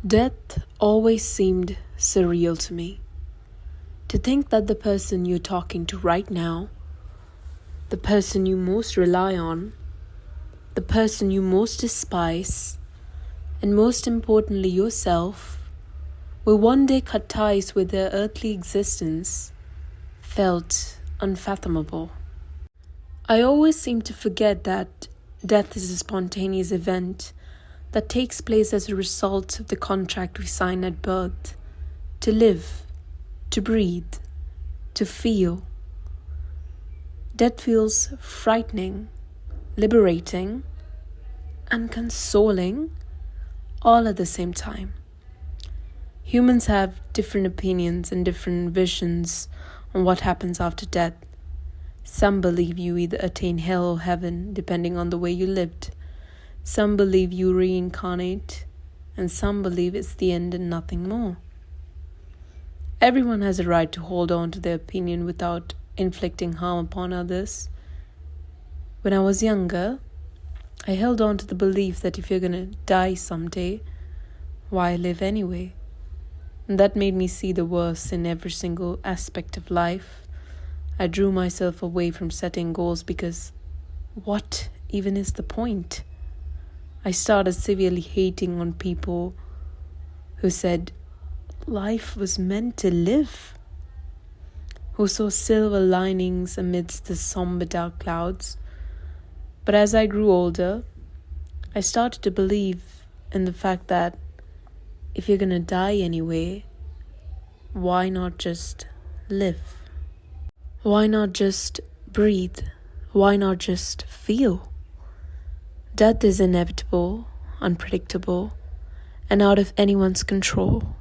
Death always seemed surreal to me. To think that the person you're talking to right now, the person you most rely on, the person you most despise, and most importantly yourself, will one day cut ties with their earthly existence, felt unfathomable. I always seem to forget that death is a spontaneous event that takes place as a result of the contract we sign at birth to live, to breathe, to feel. Death feels frightening, liberating, and consoling all at the same time. Humans have different opinions and different visions on what happens after death. Some believe you either attain hell or heaven, depending on the way you lived. Some believe you reincarnate, and some believe it's the end and nothing more. Everyone has a right to hold on to their opinion without inflicting harm upon others. When I was younger, I held on to the belief that if you're gonna die someday, why live anyway? And that made me see the worst in every single aspect of life. I drew myself away from setting goals because what even is the point? I started severely hating on people who said life was meant to live, who saw silver linings amidst the somber dark clouds. But as I grew older, I started to believe in the fact that if you're gonna die anyway, why not just live? Why not just breathe? Why not just feel? Death is inevitable, unpredictable, and out of anyone's control.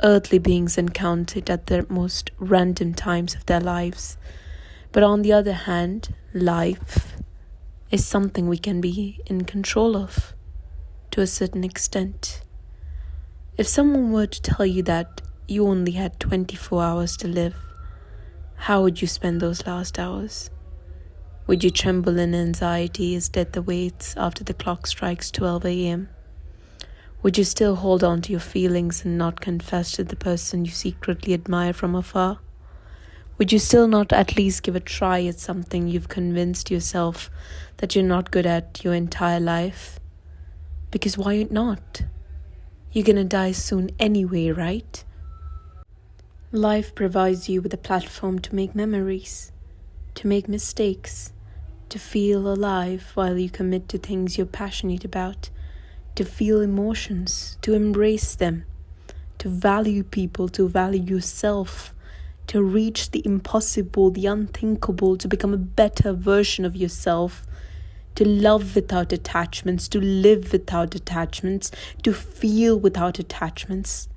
Earthly beings encounter it at the most random times of their lives. But on the other hand, life is something we can be in control of to a certain extent. If someone were to tell you that you only had 24 hours to live, how would you spend those last hours? Would you tremble in anxiety as death awaits after the clock strikes 12 a.m.? Would you still hold on to your feelings and not confess to the person you secretly admire from afar? Would you still not at least give a try at something you've convinced yourself that you're not good at your entire life? Because why not? You're gonna die soon anyway, right? Life provides you with a platform to make memories, to make mistakes, to feel alive while you commit to things you're passionate about, to feel emotions, to embrace them, to value people, to value yourself, to reach the impossible, the unthinkable, to become a better version of yourself, to love without attachments, to live without attachments, to feel without attachments,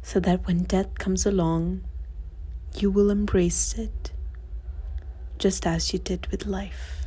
so that when death comes along, you will embrace it, just as you did with life.